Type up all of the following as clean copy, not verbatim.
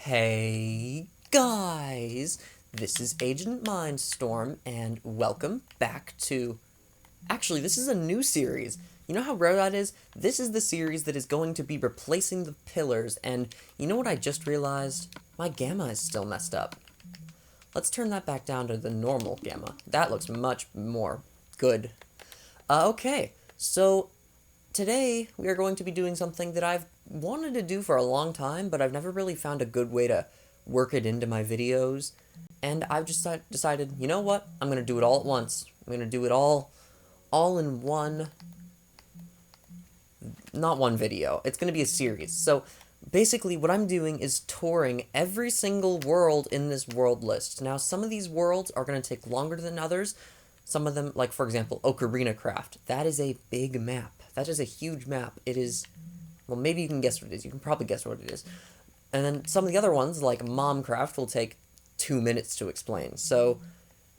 Hey guys, this is AgentMindStorm, and welcome back to... Actually, this is a new series. You know how rare that is? This is the series that is going to be replacing the pillars, and you know what I just realized? My gamma is still messed up. Let's turn that back down to the normal gamma. That looks much more good. Okay, so today we are going to be doing something that I've wanted to do for a long time, but I've never really found a good way to work it into my videos. And I've just decided, you know what? I'm going to do it all at once. I'm going to do it all in one, not one video. It's going to be a series. So basically what I'm doing is touring every single world in this world list. Now, some of these worlds are going to take longer than others. Some of them, like for example, Ocarina Craft. That is a big map. That is a huge map. It is, well, maybe you can guess what it is. You can probably guess what it is. And then some of the other ones, like Momcraft, will take 2 minutes to explain. So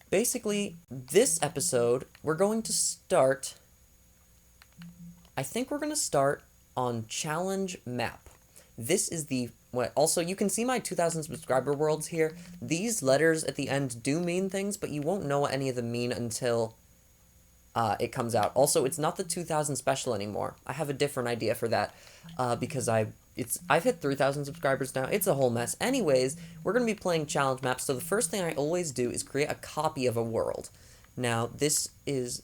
basically, this episode, we're going to start... I think we're going to start on Challenge Map. This is the... Also, you can see my 2,000 subscriber worlds here. These letters at the end do mean things, but you won't know what any of them mean until it comes out. Also, it's not the 2,000 special anymore. I have a different idea for that because I've hit 3,000 subscribers now. It's a whole mess. Anyways, we're going to be playing challenge maps, so the first thing I always do is create a copy of a world. Now, this is...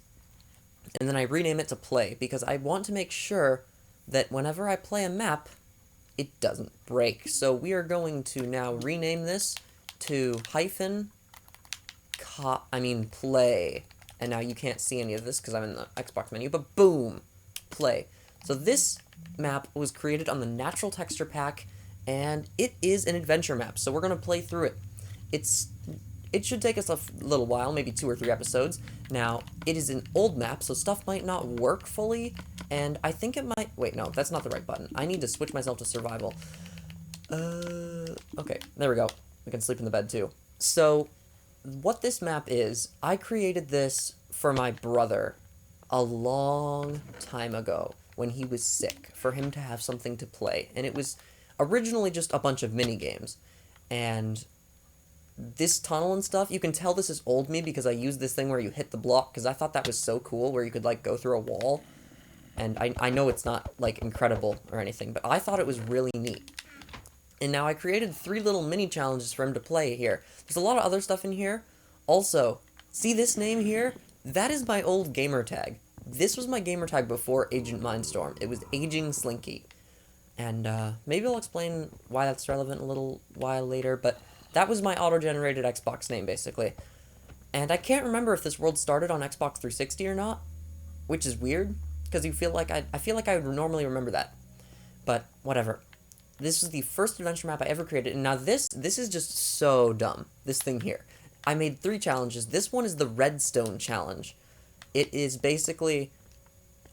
And then I rename it to play, because I want to make sure that whenever I play a map, it doesn't break. So we are going to now rename this to play. And now you can't see any of this because I'm in the Xbox menu, but boom, play. So this map was created on the natural texture pack, and it is an adventure map, so we're going to play through it. It should take us a little while, maybe 2 or 3 episodes. Now, it is an old map, so stuff might not work fully, and I think it might... Wait, no, that's not the right button. I need to switch myself to survival. Okay, there we go. We can sleep in the bed, too. So, what this map is, I created this for my brother a long time ago when he was sick, for him to have something to play. And it was originally just a bunch of mini-games. And this tunnel and stuff, you can tell this is old me because I used this thing where you hit the block, because I thought that was so cool, where you could, like, go through a wall. And I know it's not, like, incredible or anything, but I thought it was really neat. And now I created 3 little mini-challenges for him to play here. There's a lot of other stuff in here. Also, see this name here? That is my old gamer tag. This was my gamer tag before Agent Mindstorm. It was Aging Slinky. And maybe I'll explain why that's relevant a little while later, but that was my auto-generated Xbox name, basically. And I can't remember if this world started on Xbox 360 or not, which is weird, because I feel like I would normally remember that. But whatever. This is the first adventure map I ever created, and now this is just so dumb, this thing here. I made 3 challenges. This one is the Redstone Challenge. It is basically...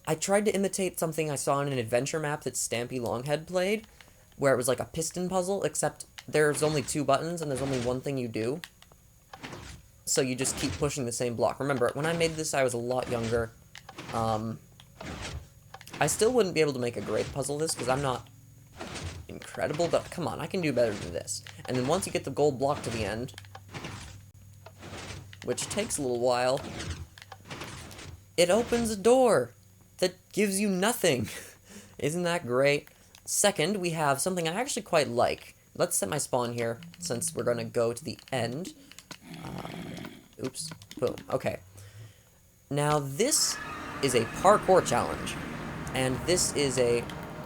I tried to imitate something I saw in an adventure map that Stampy Longhead played, where it was like a piston puzzle, except there's only 2 buttons, and there's only one thing you do. So you just keep pushing the same block. Remember, when I made this, I was a lot younger. I still wouldn't be able to make a great puzzle this, because I'm not incredible, but come on, I can do better than this. And then once you get the gold block to the end, which takes a little while, it opens a door that gives you nothing. Isn't that great? Second, we have something I actually quite like. Let's set my spawn here, since we're going to go to the end. Oops. Boom. Okay. Now, this is a parkour challenge. And this is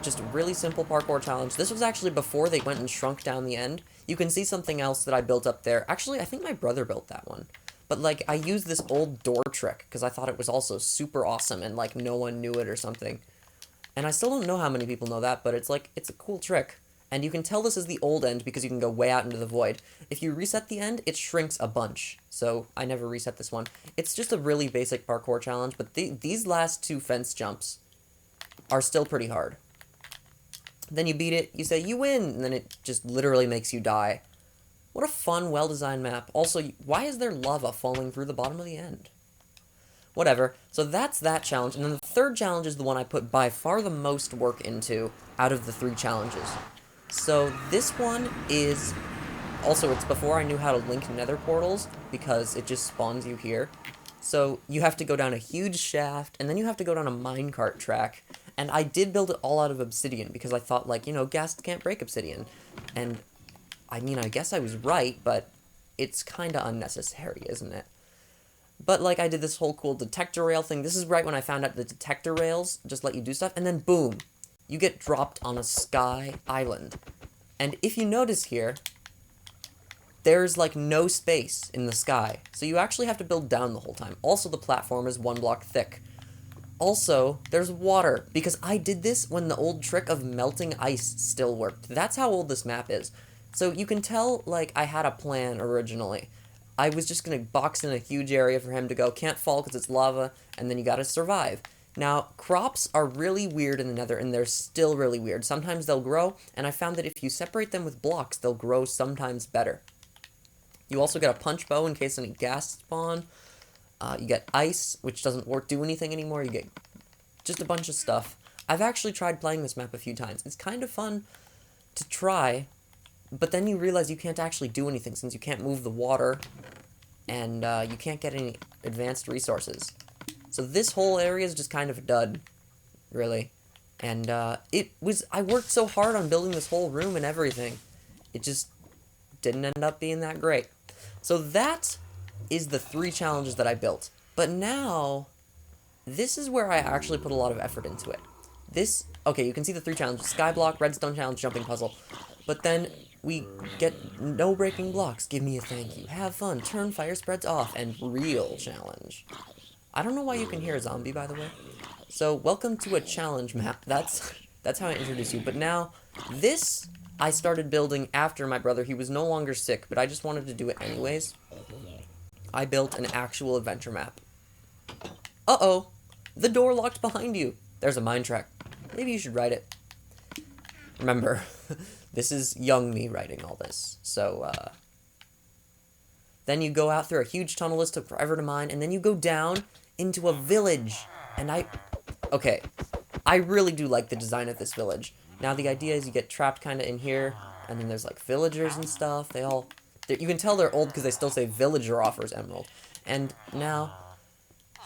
just a really simple parkour challenge. This was actually before they went and shrunk down the end. You can see something else that I built up there. Actually, I think my brother built that one. But, like, I used this old door trick, because I thought it was also super awesome, and, like, no one knew it or something. And I still don't know how many people know that, but it's, like, it's a cool trick. And you can tell this is the old end, because you can go way out into the void. If you reset the end, it shrinks a bunch. So, I never reset this one. It's just a really basic parkour challenge, but these last 2 fence jumps are still pretty hard. Then you beat it, you say, you win, and then it just literally makes you die. What a fun, well-designed map. Also, why is there lava falling through the bottom of the end? Whatever. So that's that challenge. And then the third challenge is the one I put by far the most work into out of the 3 challenges. So this one is also, it's before I knew how to link nether portals because it just spawns you here. So you have to go down a huge shaft and then you have to go down a minecart track. And I did build it all out of obsidian because I thought, like, you know, ghasts can't break obsidian. And I mean, I guess I was right, but it's kind of unnecessary, isn't it? But, like, I did this whole cool detector rail thing. This is right when I found out the detector rails just let you do stuff. And then, boom, you get dropped on a sky island. And if you notice here, there's, like, no space in the sky. So you actually have to build down the whole time. Also, the platform is 1 block thick. Also, there's water, because I did this when the old trick of melting ice still worked. That's how old this map is. So you can tell, like, I had a plan originally. I was just gonna box in a huge area for him to go, can't fall because it's lava, and then you gotta survive. Now, crops are really weird in the nether, and they're still really weird. Sometimes they'll grow, and I found that if you separate them with blocks, they'll grow sometimes better. You also get a punch bow in case any gas spawn. You get ice, which doesn't do anything anymore. You get just a bunch of stuff. I've actually tried playing this map a few times. It's kind of fun to try, but then you realize you can't actually do anything since you can't move the water, and you can't get any advanced resources. So this whole area is just kind of a dud, really. And I worked so hard on building this whole room and everything. It just didn't end up being that great. So that is the 3 challenges that I built. But now, this is where I actually put a lot of effort into it. Okay, you can see the 3 challenges: skyblock, redstone challenge, jumping puzzle. But then we get no breaking blocks, give me a thank you, have fun, turn fire spreads off, and real challenge. I don't know why you can hear a zombie, by the way. So, welcome to a challenge map. That's how I introduce you. But now, this I started building after my brother. He was no longer sick, but I just wanted to do it anyways. I built an actual adventure map. Uh-oh! The door locked behind you! There's a mine track. Maybe you should write it. Remember, this is young me writing all this. So, then you go out through a huge tunnel. This took forever to mine, and then you go down into a village. And okay, I really do like the design of this village. Now, the idea is you get trapped kind of in here, and then there's, like, villagers and stuff. You can tell they're old because they still say villager offers emerald. And now,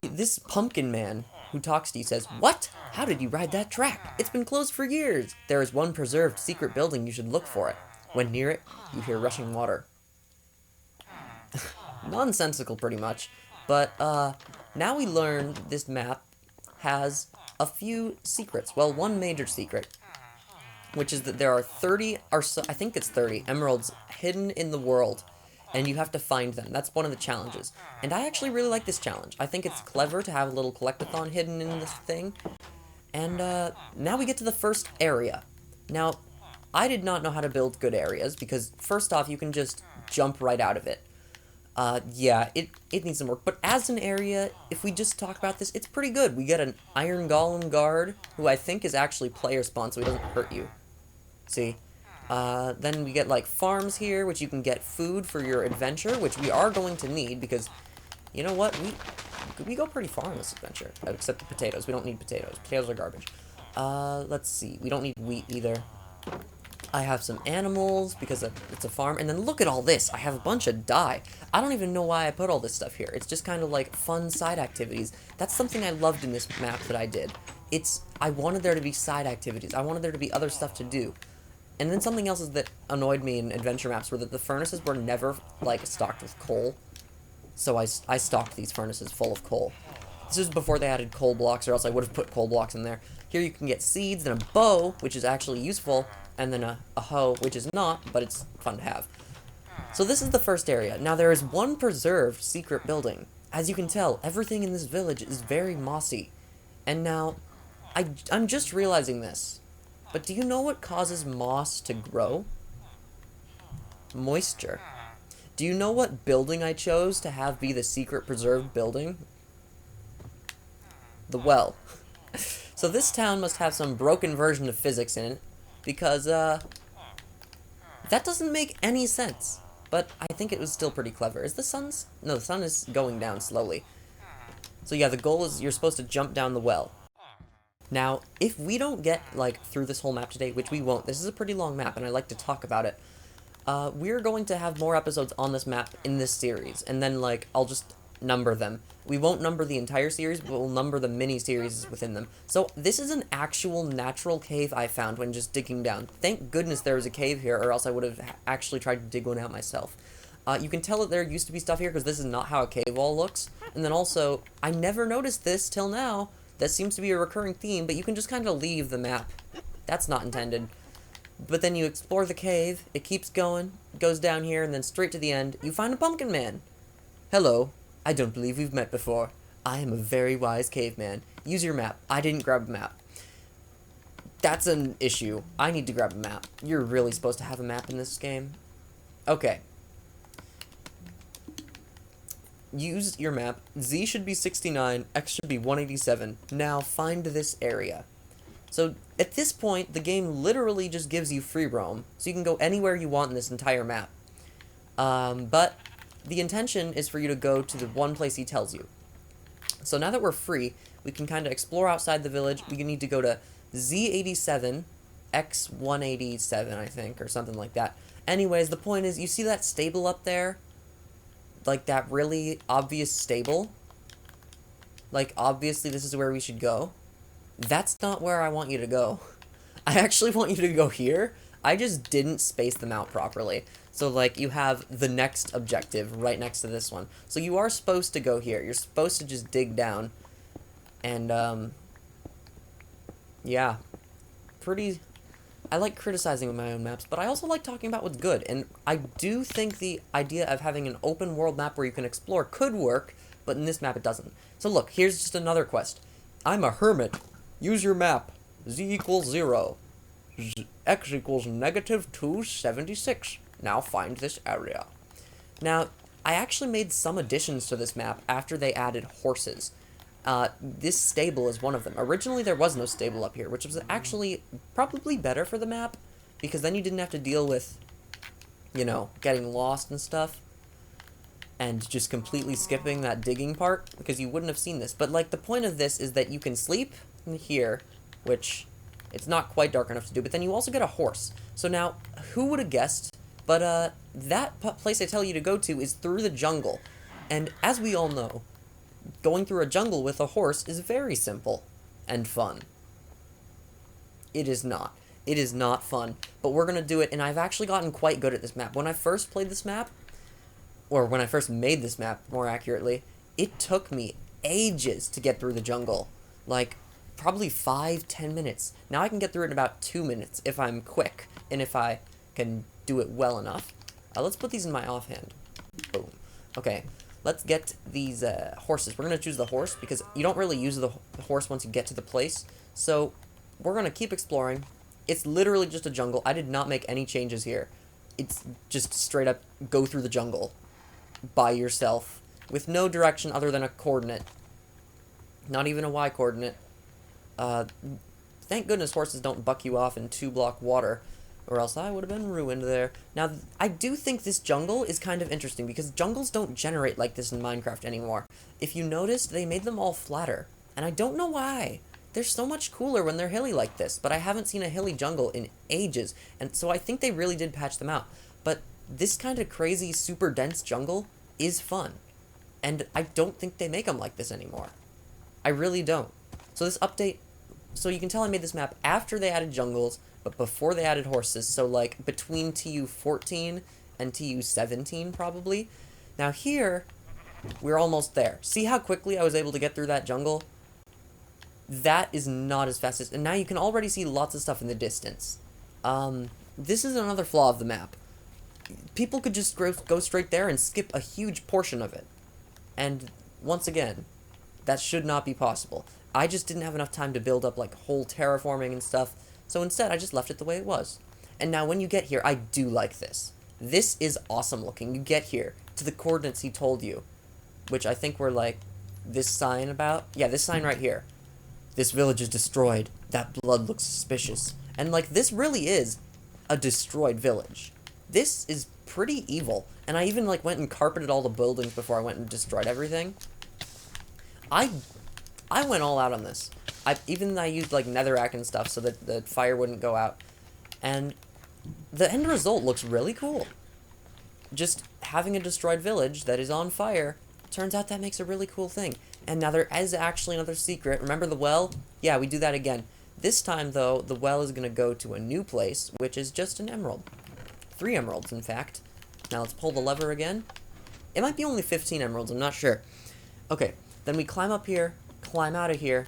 this pumpkin man who talks to you says, "What? How did you ride that track? It's been closed for years. There is one preserved secret building. You should look for it. When near it, you hear rushing water." Nonsensical, pretty much. But, now we learn this map has a few secrets. Well, one major secret, which is that there are 30, or so, I think it's 30, emeralds hidden in the world, and you have to find them. That's one of the challenges. And I actually really like this challenge. I think it's clever to have a little collectathon hidden in this thing. And, now we get to the first area. Now, I did not know how to build good areas, because, first off, you can just jump right out of it. Yeah, it needs some work. But as an area, if we just talk about this, it's pretty good. We get an iron golem guard, who I think is actually player spawn, so he doesn't hurt you. See? Then we get, like, farms here, which you can get food for your adventure, which we are going to need, because, you know what, we go pretty far in this adventure, except the potatoes. We don't need potatoes. Potatoes are garbage. Let's see. We don't need wheat either. I have some animals, because it's a farm, and then look at all this. I have a bunch of dye. I don't even know why I put all this stuff here. It's just kind of like fun side activities. That's something I loved in this map that I did. I wanted there to be side activities. I wanted there to be other stuff to do. And then something else that annoyed me in adventure maps were that the furnaces were never, like, stocked with coal. So I stocked these furnaces full of coal. This was before they added coal blocks, or else I would have put coal blocks in there. Here you can get seeds and a bow, which is actually useful, and then a hoe, which is not, but it's fun to have. So this is the first area. Now, there is one preserved secret building. As you can tell, everything in this village is very mossy. And now, I'm just realizing this. But do you know what causes moss to grow? Moisture. Do you know what building I chose to have be the secret preserved building? The well. So this town must have some broken version of physics in it, because, that doesn't make any sense. But I think it was still pretty clever. No, the sun is going down slowly. So yeah, the goal is you're supposed to jump down the well. Now, if we don't get, like, through this whole map today, which we won't, this is a pretty long map, and I like to talk about it, we're going to have more episodes on this map in this series, and then, like, I'll just number them. We won't number the entire series, but we'll number the mini-series within them. So, this is an actual natural cave I found when just digging down. Thank goodness there was a cave here, or else I would have actually tried to dig one out myself. You can tell that there used to be stuff here, because this is not how a cave wall looks. And then also, I never noticed this till now. That seems to be a recurring theme, but you can just kind of leave the map. That's not intended. But then you explore the cave, it keeps going, goes down here, and then straight to the end, you find a pumpkin man. Hello, I don't believe we've met before. I am a very wise caveman. Use your map. I didn't grab a map. That's an issue. I need to grab a map. You're really supposed to have a map in this game. Okay. Use your map. Z should be 69, X should be 187. Now find this area. So at this point, the game literally just gives you free roam, so you can go anywhere you want in this entire map. But the intention is for you to go to the one place he tells you. So now that we're free, we can kind of explore outside the village. We need to go to Z87, X187, I think, or something like that. Anyways, the point is, you see that stable up there? Like, that really obvious stable? Like, obviously this is where we should go. That's not where I want you to go. I actually want you to go here. I just didn't space them out properly. So, like, you have the next objective right next to this one. So you are supposed to go here. You're supposed to just dig down. And, yeah. I like criticizing my own maps, but I also like talking about what's good. And I do think the idea of having an open world map where you can explore could work, but in this map it doesn't. So look, here's just another quest. I'm a hermit. Use your map. Z equals 0. X equals -276. Now find this area. Now, I actually made some additions to this map after they added horses. This stable is one of them. Originally, there was no stable up here, which was actually probably better for the map, because then you didn't have to deal with, you know, getting lost and stuff, and just completely skipping that digging part, because you wouldn't have seen this. But, like, the point of this is that you can sleep in here, which it's not quite dark enough to do, but then you also get a horse. So now, who would have guessed? But, that place I tell you to go to is through the jungle, and as we all know, going through a jungle with a horse is very simple and fun. It is not. It is not fun, but we're going to do it, and I've actually gotten quite good at this map. When I first played this map, or when I first made this map, more accurately, it took me ages to get through the jungle. Like, probably 5-10 minutes. Now I can get through it in about 2 minutes if I'm quick, and if I can do it well enough. Let's put these in my offhand. Boom. Okay. Let's get these horses. We're going to choose the horse because you don't really use the horse once you get to the place. So we're going to keep exploring. It's literally just a jungle. I did not make any changes here. It's just straight up go through the jungle by yourself with no direction other than a coordinate. Not even a Y coordinate. Thank goodness horses don't buck you off in 2-block water, or else I would have been ruined there. Now, I do think this jungle is kind of interesting, because jungles don't generate like this in Minecraft anymore. If you noticed, they made them all flatter, and I don't know why. They're so much cooler when they're hilly like this, but I haven't seen a hilly jungle in ages, and so I think they really did patch them out. But this kind of crazy, super dense jungle is fun, and I don't think they make them like this anymore. I really don't. So this update, so you can tell I made this map after they added jungles, but before they added horses, so like between TU14 and TU17 probably. Now here, we're almost there. See how quickly I was able to get through that jungle? That is not as fast as, and now you can already see lots of stuff in the distance. This is another flaw of the map. People could just go straight there and skip a huge portion of it. And once again, that should not be possible. I just didn't have enough time to build up like whole terraforming and stuff. So instead, I just left it the way it was. And now when you get here, I do like this. This is awesome looking. You get here to the coordinates he told you, which I think were like this sign about. Yeah, this sign right here. This village is destroyed. That blood looks suspicious. And like this really is a destroyed village. This is pretty evil. And I even like went and carpeted all the buildings before I went and destroyed everything. I went all out on this. I used like netherrack and stuff so that the fire wouldn't go out. And the end result looks really cool. Just having a destroyed village that is on fire, turns out that makes a really cool thing. And now there is actually another secret. Remember the well? Yeah, we do that again. This time, though, the well is going to go to a new place, which is just an emerald. 3 emeralds, in fact. Now let's pull the lever again. It might be only 15 emeralds, I'm not sure. Okay, then we climb up here, climb out of here,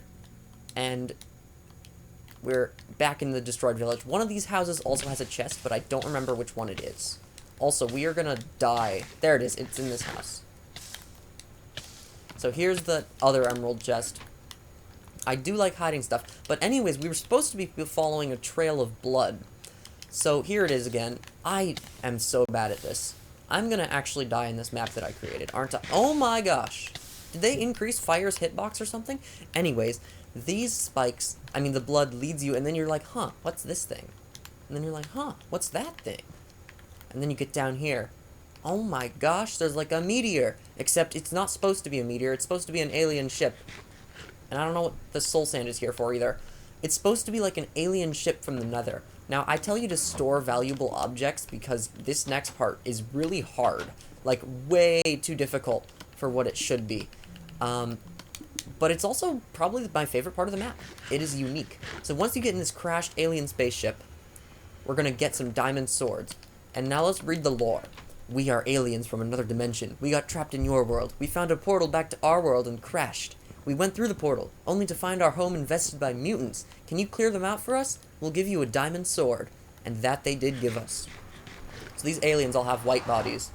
and we're back in the destroyed village. One of these houses also has a chest, but I don't remember which one it is. Also, we are gonna die. There it is, it's in this house. So here's the other emerald chest. I do like hiding stuff, but anyways, we were supposed to be following a trail of blood. So here it is again. I am so bad at this. I'm gonna actually die in this map that I created, aren't I? Oh my gosh! Did they increase fire's hitbox or something? Anyways, these spikes, I mean the blood leads you, and then you're like, huh, what's this thing? And then you're like, huh, what's that thing? And then you get down here. Oh my gosh, there's like a meteor. Except it's not supposed to be a meteor, it's supposed to be an alien ship. And I don't know what the soul sand is here for either. It's supposed to be like an alien ship from the Nether. Now, I tell you to store valuable objects because this next part is really hard. Like, way too difficult for what it should be. But it's also probably my favorite part of the map. It is unique. So once you get in this crashed alien spaceship, we're gonna get some diamond swords. And now let's read the lore. We are aliens from another dimension. We got trapped in your world. We found a portal back to our world and crashed. We went through the portal, only to find our home infested by mutants. Can you clear them out for us? We'll give you a diamond sword. And that they did give us. So these aliens all have white bodies,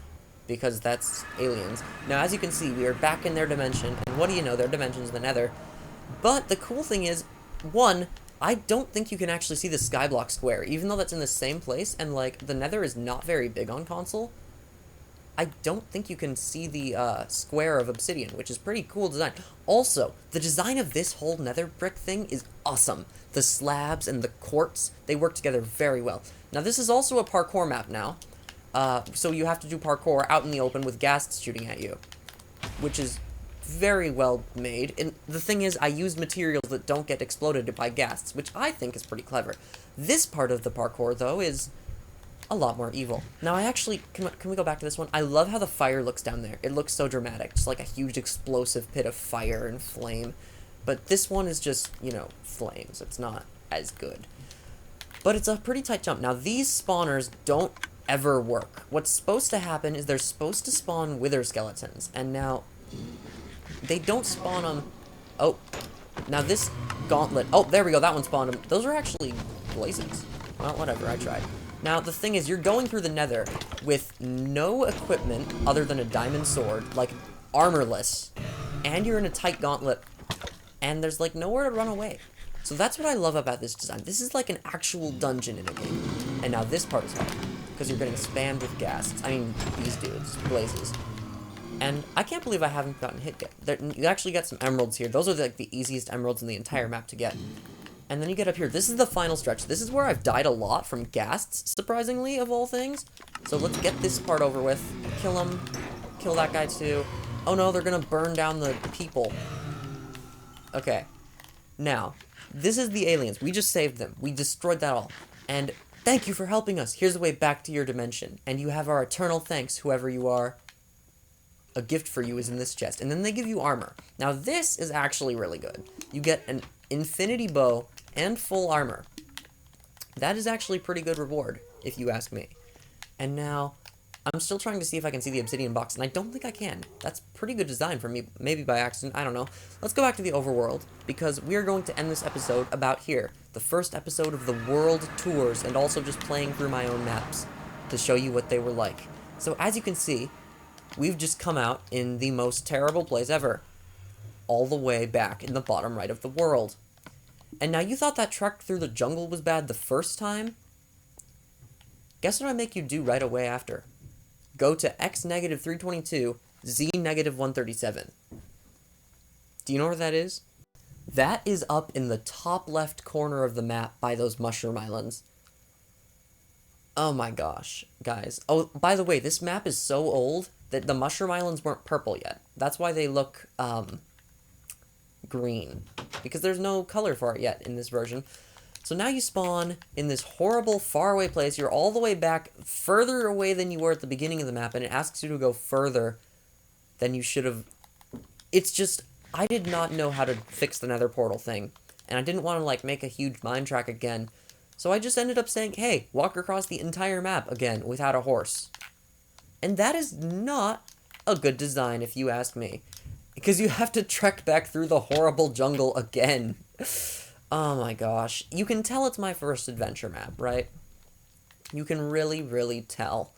because that's aliens. Now, as you can see, we are back in their dimension, and what do you know, their dimension's the Nether. But the cool thing is, one, I don't think you can actually see the skyblock square, even though that's in the same place, and like, the Nether is not very big on console. I don't think you can see the square of obsidian, which is pretty cool design. Also, the design of this whole nether brick thing is awesome. The slabs and the quartz, they work together very well. Now, this is also a parkour map now. So you have to do parkour out in the open with ghasts shooting at you, which is very well made. And the thing is, I used materials that don't get exploded by ghasts, which I think is pretty clever. This part of the parkour, though, is a lot more evil. Now, I actually, can we go back to this one? I love how the fire looks down there. It looks so dramatic, just like a huge explosive pit of fire and flame. But this one is just, you know, flames. It's not as good. But it's a pretty tight jump. Now, these spawners don't ever work. What's supposed to happen is they're supposed to spawn wither skeletons. And now, they don't spawn them. Oh, now this gauntlet. Oh, there we go. That one spawned them. Those are actually blazes. Well, whatever. I tried. Now, the thing is, you're going through the Nether with no equipment other than a diamond sword, like, armorless, and you're in a tight gauntlet, and there's, like, nowhere to run away. So that's what I love about this design. This is like an actual dungeon in a game. And now this part is hard, because you're getting spammed with ghasts. I mean, these dudes, blazes. And I can't believe I haven't gotten hit yet. You actually got some emeralds here. Those are, like, the easiest emeralds in the entire map to get. And then you get up here. This is the final stretch. This is where I've died a lot from ghasts, surprisingly, of all things. So let's get this part over with. Kill him. Kill that guy, too. Oh, no, they're gonna burn down the people. Okay. Now, this is the aliens. We just saved them. We destroyed that all. And thank you for helping us. Here's the way back to your dimension. And you have our eternal thanks, whoever you are. A gift for you is in this chest. And then they give you armor. Now, this is actually really good. You get an infinity bow and full armor. That is actually pretty good reward, if you ask me. And now, I'm still trying to see if I can see the obsidian box, and I don't think I can. That's pretty good design for me, maybe by accident, I don't know. Let's go back to the overworld, because we are going to end this episode about here. The first episode of the world tours, and also just playing through my own maps to show you what they were like. So as you can see, we've just come out in the most terrible place ever. All the way back in the bottom right of the world. And now you thought that trek through the jungle was bad the first time? Guess what I make you do right away after? Go to x-322, z-137. Do you know where that is? That is up in the top left corner of the map by those mushroom islands. Oh my gosh, guys. Oh, by the way, this map is so old that the mushroom islands weren't purple yet. That's why they look, green, because there's no color for it yet in this version. So now you spawn in this horrible, faraway place. You're all the way back, further away than you were at the beginning of the map, and it asks you to go further than you should have. It's just, I did not know how to fix the Nether portal thing, and I didn't want to, like, make a huge mine track again. So I just ended up saying, hey, walk across the entire map again without a horse. And that is not a good design, if you ask me. Because you have to trek back through the horrible jungle again. Oh my gosh. You can tell it's my first adventure map, right? You can really, really tell.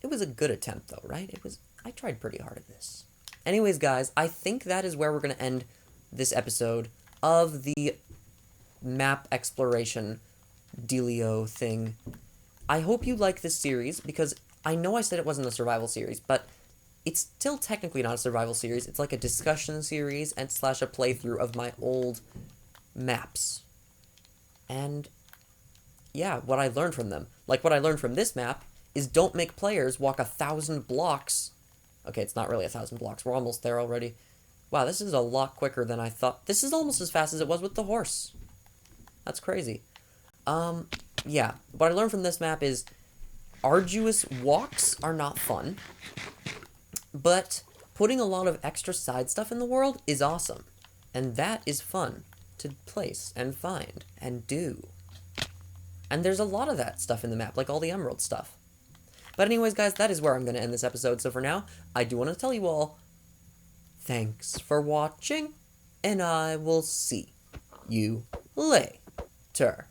It was a good attempt, though, right? I tried pretty hard at this. Anyways, guys, I think that is where we're going to end this episode of the map exploration dealio thing. I hope you like this series, because I know I said it wasn't a survival series, but it's still technically not a survival series. It's like a discussion series and slash a playthrough of my old maps. And yeah, what I learned from them. Like, what I learned from this map is don't make players walk 1,000 blocks. Okay, it's not really 1,000 blocks. We're almost there already. Wow, this is a lot quicker than I thought. This is almost as fast as it was with the horse. That's crazy. Yeah, what I learned from this map is arduous walks are not fun, but putting a lot of extra side stuff in the world is awesome, and that is fun to place and find and do. And there's a lot of that stuff in the map, like all the emerald stuff. But anyways, guys, that is where I'm going to end this episode. So for now, I do want to tell you all, thanks for watching, and I will see you later.